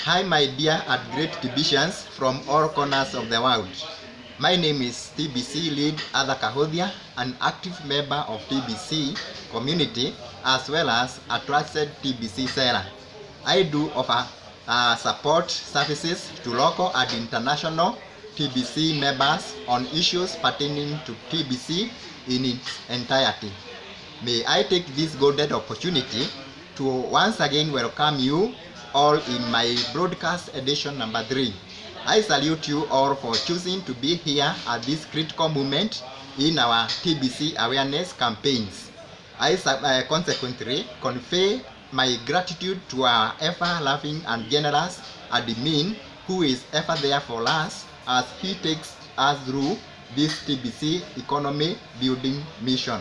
Hi my dear and great TBCians from all corners of the world. My name is TBC lead Other Kahuthia, an active member of TBC community as well as a trusted TBC seller. I do offer support services to local and international TBC members on issues pertaining to TBC in its entirety. May I take this golden opportunity to once again welcome you all in my broadcast edition number 3. I salute you all for choosing to be here at this critical moment in our TBC awareness campaigns. I consequently convey my gratitude to our ever-loving and generous admin who is ever there for us as he takes us through this TBC economy building mission.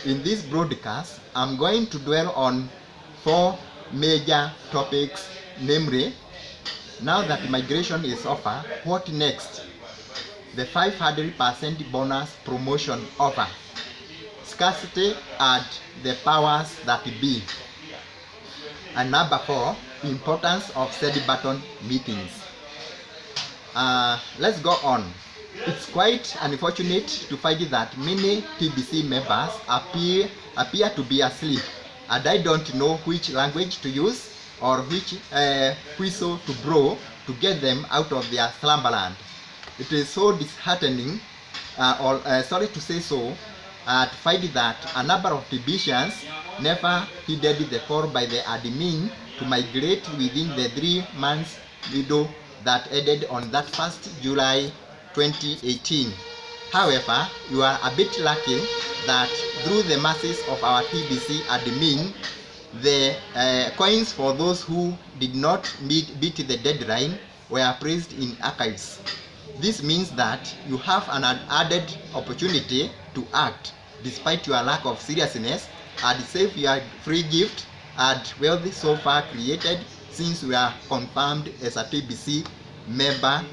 In this broadcast, I'm going to dwell on 4 major topics, namely, now that migration is over, what next? The 500% bonus promotion offer, scarcity and the powers that be, and number 4, importance of steady button meetings. Let's go on. It's quite unfortunate to find that many TBC members appear to be asleep, and I don't know which language to use or which whistle to blow to get them out of their slumberland. It is so disheartening, sorry to say so, to find that a number of TBCians never heeded the call by the admin to migrate within the 3 months window that ended on that 1st July 2018. However, you are a bit lucky that through the masses of our TBC admin, the coins for those who did not beat the deadline were placed in archives. This means that you have an added opportunity to act despite your lack of seriousness and save your free gift and wealth so far created since we are confirmed as a TBC member.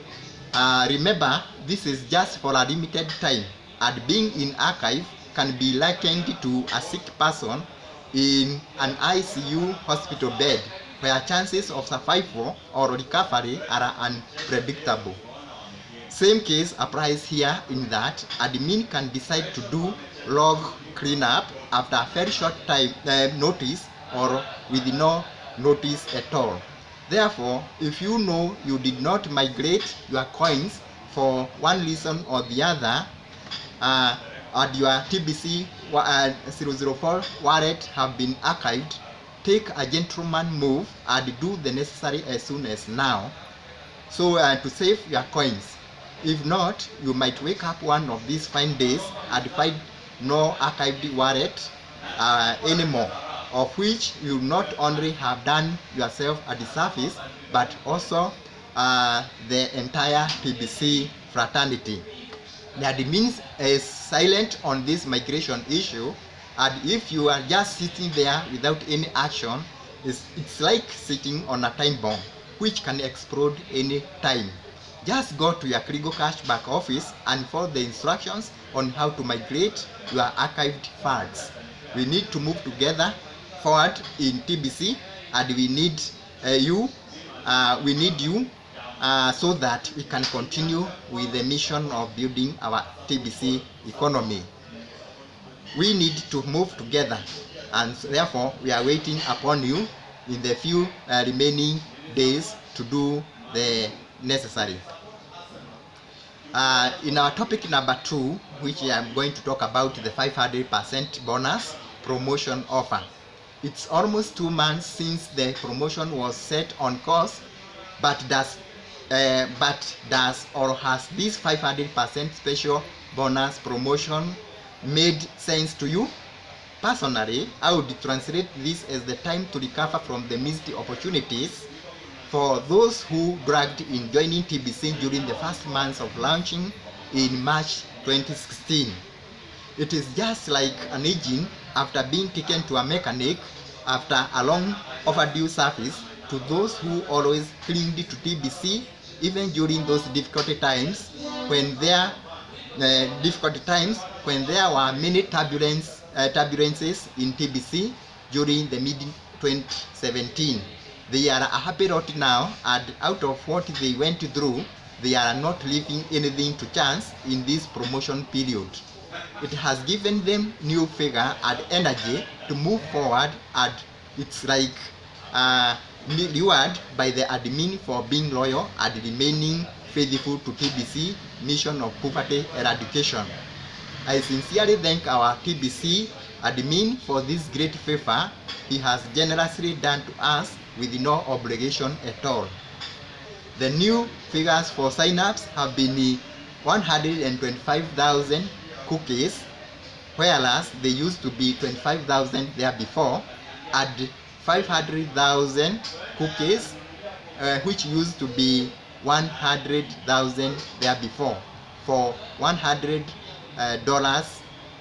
Remember, this is just for a limited time, and being in archive can be likened to a sick person in an ICU hospital bed where chances of survival or recovery are unpredictable. Same case applies here in that admin can decide to do log cleanup after a very short time notice or with no notice at all. Therefore, if you know you did not migrate your coins for one reason or the other, and your TBC 004 wallet have been archived, take a gentleman move and do the necessary as soon as now, so to save your coins. If not, you might wake up one of these fine days and find no archived wallet anymore, of which you not only have done yourself a disservice, but also the entire TBC fraternity. The admin is silent on this migration issue, and if you are just sitting there without any action, it's like sitting on a time bomb which can explode any time. Just go to your Krigo Cash back office and follow the instructions on how to migrate your archived files. We need to move together forward in TBC, and we need you so that we can continue with the mission of building our TBC economy. We need to move together, and therefore we are waiting upon you in the few remaining days to do the necessary. In our topic number 2, which I am going to talk about, the 500% bonus promotion offer. It's almost 2 months since the promotion was set on course, but does or has this 500% special bonus promotion made sense to you? Personally, I would translate this as the time to recover from the missed opportunities for those who bragged in joining TBC during the first months of launching in March 2016. It is just like an engine after being taken to a mechanic after a long overdue service. To those who always clinged to TBC even during those difficult times when there were many turbulences in TBC during the mid 2017. They are a happy lot now, and out of what they went through, they are not leaving anything to chance in this promotion period. It has given them new vigor and energy to move forward, and it's like reward by the admin for being loyal and remaining faithful to TBC mission of poverty eradication. I sincerely thank our TBC admin for this great favor he has generously done to us with no obligation at all. The new figures for sign-ups have been 125,000 cookies, whereas they used to be 25,000 there before, and 500,000 cookies, which used to be 100,000 there before, for $100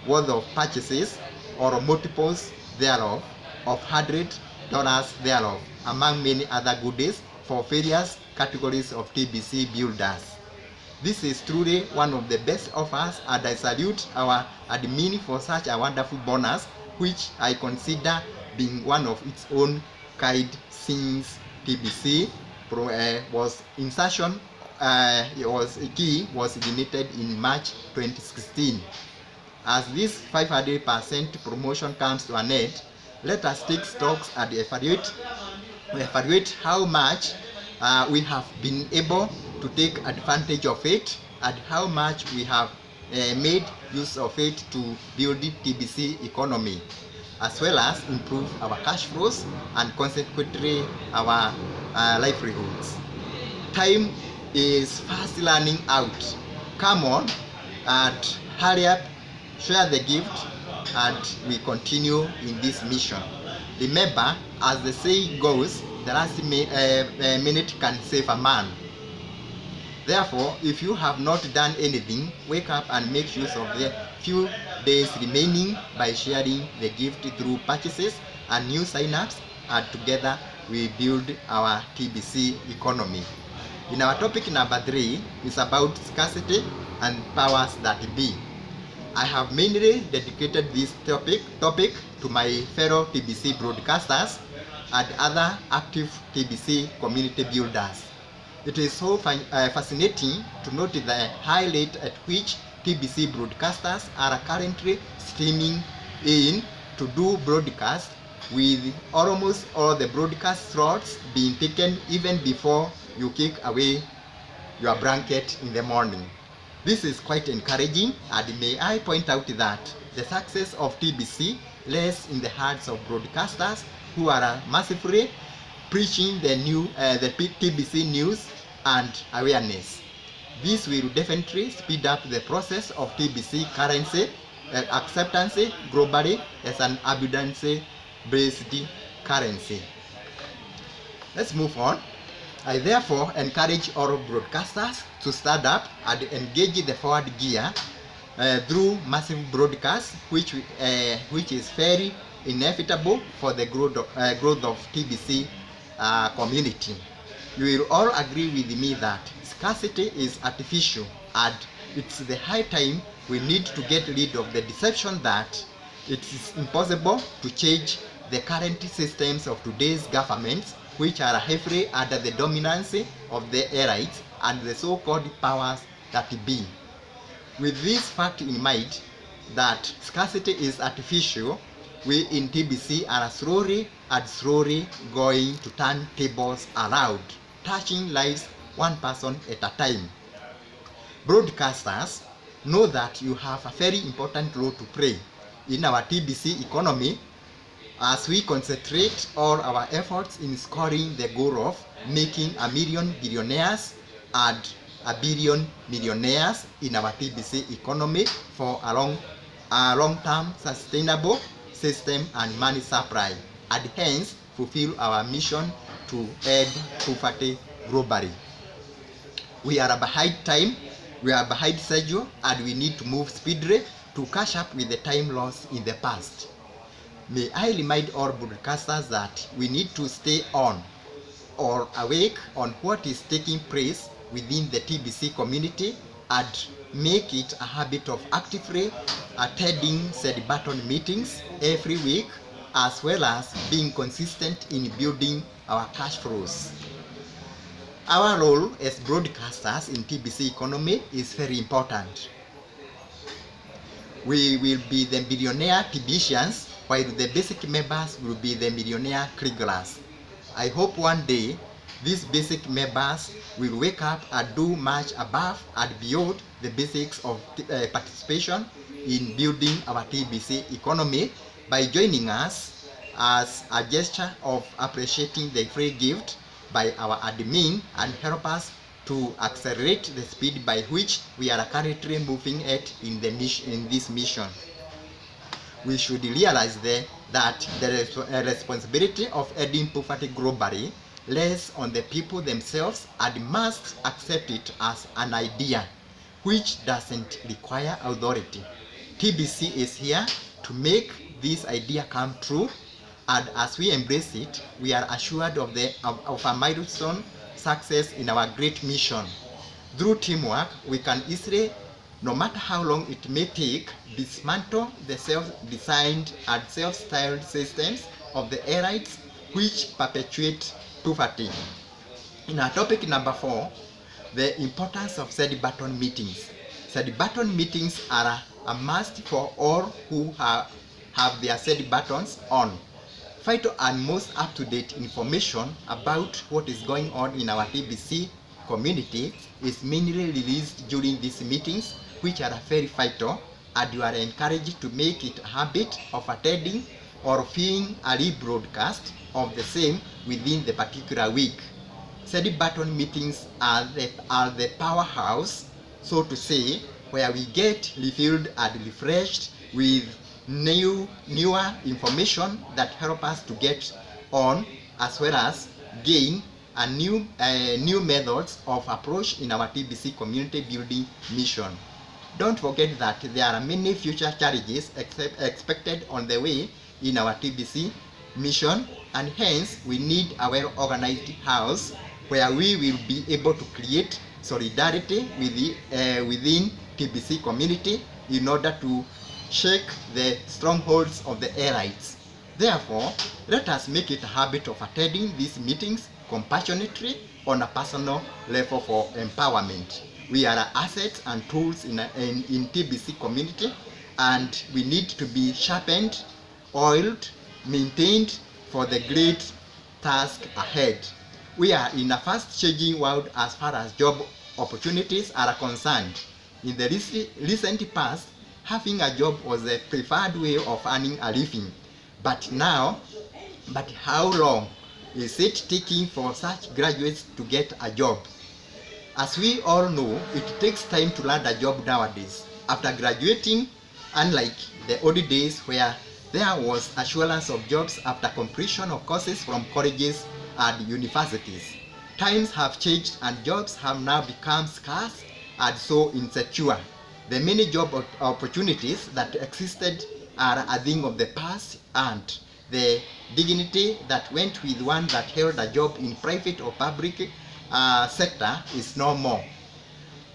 worth of purchases or multiples thereof of $100 thereof, among many other goodies for various categories of TBC builders. This is truly one of the best offers, and I salute our admin for such a wonderful bonus, which I consider being one of its own kind since TBC was insertion was ignited in March 2016. As this 500% promotion comes to an end, let us take stocks and evaluate how much we have been able to take advantage of it, and how much we have made use of it to build the TBC economy, as well as improve our cash flows and consequently our livelihoods. Time is fast running out. Come on and hurry up, share the gift, and we continue in this mission. Remember, as the saying goes, the last minute can save a man. Therefore, if you have not done anything, wake up and make use of the few days remaining by sharing the gift through purchases and new sign-ups, and together we build our TBC economy. In our topic number 3 is about scarcity and powers that be. I have mainly dedicated this topic to my fellow TBC broadcasters and other active TBC community builders. It is so fascinating to note the high rate at which TBC broadcasters are currently streaming in to do broadcasts, with almost all the broadcast slots being taken even before you kick away your blanket in the morning. This is quite encouraging, and may I point out that the success of TBC lies in the hearts of broadcasters who are massively preaching the TBC news and awareness. This will definitely speed up the process of TBC currency acceptance globally as an abundance-based currency. Let's move on. I therefore encourage all broadcasters to stand up and engage the forward gear through massive broadcasts, which is very inevitable for the growth of TBC community. You will all agree with me that scarcity is artificial, and it's the high time we need to get rid of the deception that it is impossible to change the current systems of today's governments, which are heavily under the dominance of the elites and the so-called powers that be. With this fact in mind, that scarcity is artificial, we in TBC are slowly going to turn tables around, touching lives one person at a time. Broadcasters, know that you have a very important role to play in our TBC economy as we concentrate all our efforts in scoring the goal of making 1 million billionaires and 1 billion millionaires in our TBC economy for a long-term sustainable system and money supply, and hence fulfill our mission to end poverty globally. We are behind time, we are behind schedule, and we need to move speedily to catch up with the time lost in the past. May I remind all broadcasters that we need to stay on or awake on what is taking place within the TBC community and make it a habit of actively attending said button meetings every week as well as being consistent in building our cash flows. Our role as broadcasters in TBC economy is very important. We will be the billionaire TBCians, while the basic members will be the millionaire Krieglers. I hope one day these basic members will wake up and do much above and beyond the basics of participation in building our TBC economy by joining us as a gesture of appreciating the free gift by our admin and help us to accelerate the speed by which we are currently moving at in this mission. We should realize that the responsibility of ending poverty globally lies on the people themselves and must accept it as an idea which doesn't require authority. TBC is here to make this idea come true, and as we embrace it, we are assured of a milestone success in our great mission. Through teamwork, we can easily, no matter how long it may take, dismantle the self-designed and self-styled systems of the elites which perpetuate poverty. In our topic number 4, the importance of set-button meetings. Set-button meetings are a must for all who have their set buttons on. Vital and most up-to-date information about what is going on in our TBC community is mainly released during these meetings, which are very vital, and you are encouraged to make it a habit of attending or viewing a rebroadcast of the same within the particular week. Set button meetings are the powerhouse, so to say, where we get refilled and refreshed with newer information that help us to get on, as well as gain a new methods of approach in our TBC community building mission. Don't forget that there are many future challenges expected on the way in our TBC mission, and hence we need a well-organized house where we will be able to create solidarity within TBC community in order to shake the strongholds of the elites. Therefore, let us make it a habit of attending these meetings compassionately on a personal level for empowerment. We are assets and tools in TBC community, and we need to be sharpened, oiled, maintained for the great task ahead. We are in a fast-changing world as far as job opportunities are concerned. In the recent past, having a job was the preferred way of earning a living. But how long is it taking for such graduates to get a job? As we all know, it takes time to land a job nowadays. After graduating, unlike the old days where there was assurance of jobs after completion of courses from colleges and universities, times have changed and jobs have now become scarce and so insecure. The many job opportunities that existed are a thing of the past, and the dignity that went with one that held a job in private or public sector is no more.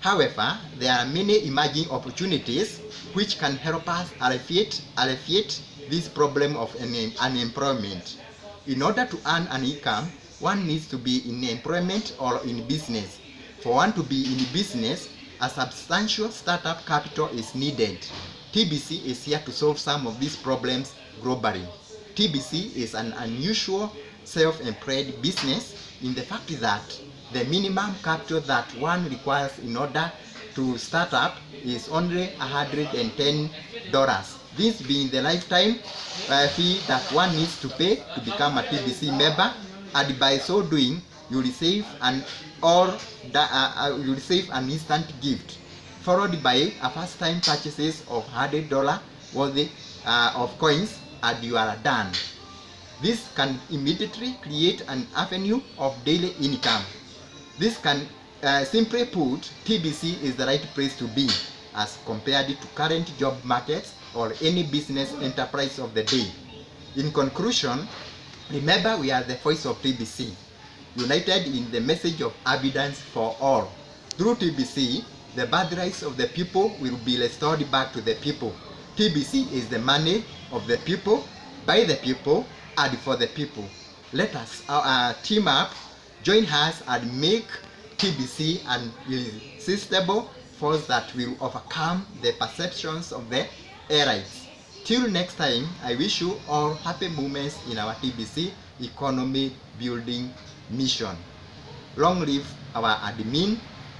However, there are many emerging opportunities which can help us alleviate this problem of unemployment. In order to earn an income, one needs to be in employment or in business. For one to be in business, a substantial startup capital is needed. TBC is here to solve some of these problems globally. TBC is an unusual self-employed business in the fact that the minimum capital that one requires in order to start up is only $110. This being the lifetime fee that one needs to pay to become a TBC member, and by so doing, you receive an instant gift, followed by a first-time purchases of $100 worth of coins, and you are done. This can immediately create an avenue of daily income. This can simply put, TBC is the right place to be as compared to current job markets or any business enterprise of the day. In conclusion, remember we are the voice of TBC, united in the message of abundance for all. Through TBC, the birthrights of the people will be restored back to the people. TBC is the money of the people, by the people and for the people. Let us team up, join us and make TBC an irresistible force that will overcome the perceptions of the elites. Till next time, I wish you all happy moments in our TBC economy building mission. Long live our admin,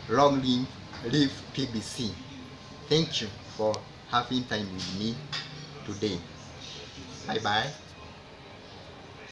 long live TBC. Thank you for having time with me today. Bye bye.